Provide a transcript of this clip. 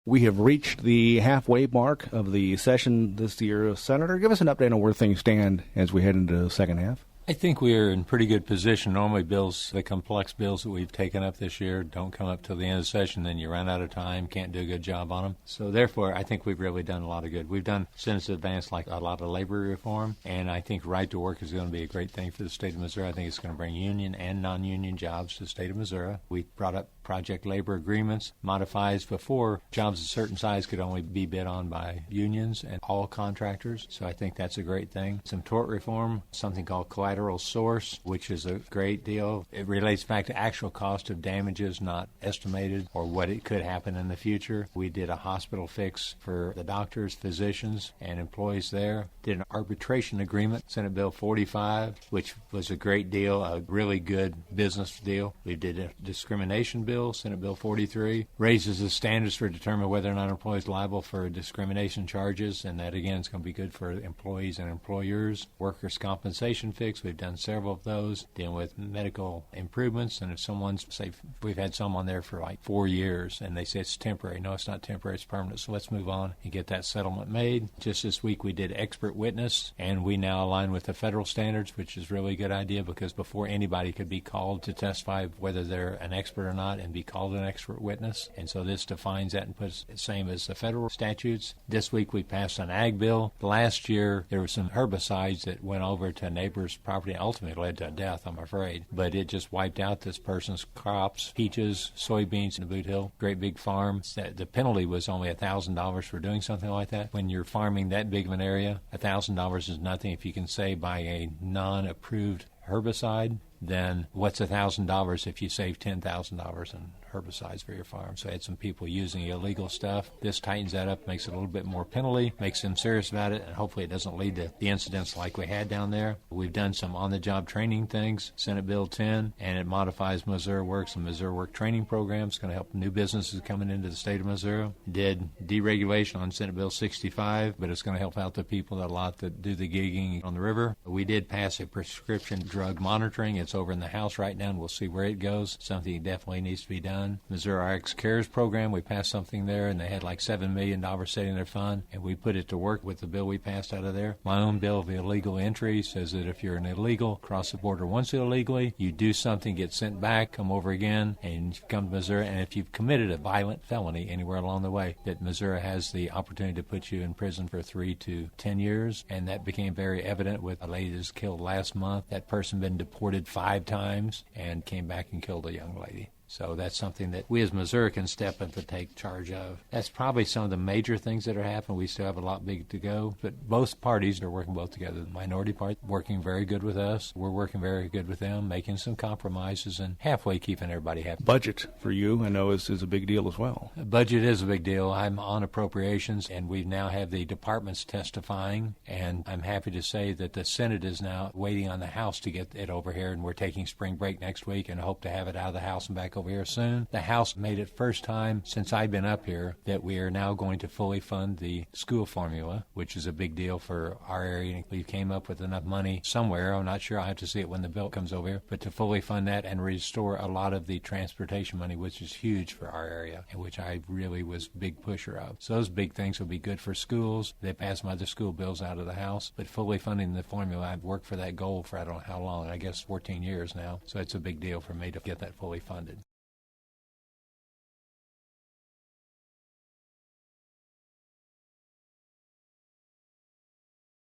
We have reached the halfway mark of the session this year. Senator, give us an update on where things stand as we head into the second half. I think we're in pretty good position. Normally bills, the complex bills that we've taken up this year don't come up till the end of the session, then you run out of time, can't do a good job on them. So therefore, I think we've really done a lot of good. We've done Senate's advance like a lot of labor reform, and I think right to work is going to be a great thing for the state of Missouri. I think it's going to bring union and non-union jobs to the state of Missouri. We brought up project labor agreements, modifies before jobs of a certain size could only be bid on by unions and all contractors. So I think that's a great thing. Some tort reform, something called collateral source, which is a great deal. It relates back to actual cost of damages, not estimated, or what it could happen in the future. We did a hospital fix for the doctors, physicians, and employees there. Did an arbitration agreement, Senate Bill 45, which was a great deal, a really good business deal. We did a discrimination bill, Senate Bill 43, raises the standards for determining whether or not an employee is liable for discrimination charges, and that again is going to be good for employees and employers. Workers' compensation fix, we've done several of those, dealing with medical improvements, and if someone's, say, we've had some on there for like 4 years, and they say it's temporary. No, it's not temporary, it's permanent, so let's move on and get that settlement made. Just this week we did expert witness, and we now align with the federal standards, which is really a good idea because before anybody could be called to testify whether they're an expert or not and be called an expert witness. And so this defines that and puts it the same as the federal statutes. This week we passed an ag bill. Last year there were some herbicides that went over to a neighbor's property and ultimately led to death, I'm afraid. But it just wiped out this person's crops, peaches, soybeans in the Boot Hill, great big farm. The penalty was only $1,000 for doing something like that. When you're farming that big of an area, $1,000 is nothing. If you can say by a non-approved herbicide, then what's $1,000 if you save $10,000 in herbicides for your farm? So I had some people using illegal stuff. This tightens that up, makes it a little bit more penalty, makes them serious about it, and hopefully it doesn't lead to the incidents like we had down there. We've done some on-the-job training things, Senate Bill 10, and it modifies Missouri Works and Missouri Work training programs. It's going to help new businesses coming into the state of Missouri. Did deregulation on Senate Bill 65, but it's going to help out the people a lot that do the gigging on the river. We did pass a prescription drug monitoring. It's over in the House right now, and we'll see where it goes. Something definitely needs to be done. Missouri RX Cares program, we passed something there, and they had like $7 million sitting in their fund, and we put it to work with the bill we passed out of there. My own bill of illegal entry says that if you're an illegal, cross the border once illegally, you do something, get sent back, come over again, and come to Missouri, and if you've committed a violent felony anywhere along the way, that Missouri has the opportunity to put you in prison for 3 to 10 years, and that became very evident with a lady that was killed last month. That person been deported 5 times and came back and killed a young lady. So that's something that we as Missouri can step up and take charge of. That's probably some of the major things that are happening. We still have a lot big to go, but both parties are working well together. The minority part working very good with us. We're working very good with them, making some compromises and halfway keeping everybody happy. Budget for you, I know, is a big deal as well. Budget is a big deal. I'm on appropriations, and we now have the departments testifying, and I'm happy to say that the Senate is now waiting on the House to get it over here, and we're taking spring break next week and hope to have it out of the House and back over here soon. The House made it first time since I've been up here that we are now going to fully fund the school formula, which is a big deal for our area. We came up with enough money somewhere. I'm not sure. I'll have to see it when the bill comes over here. But to fully fund that and restore a lot of the transportation money, which is huge for our area, and which I really was a big pusher of. So those big things will be good for schools. They passed my other school bills out of the House. But fully funding the formula, I've worked for that goal for I don't know how long, I guess 14 years now. So it's a big deal for me to get that fully funded.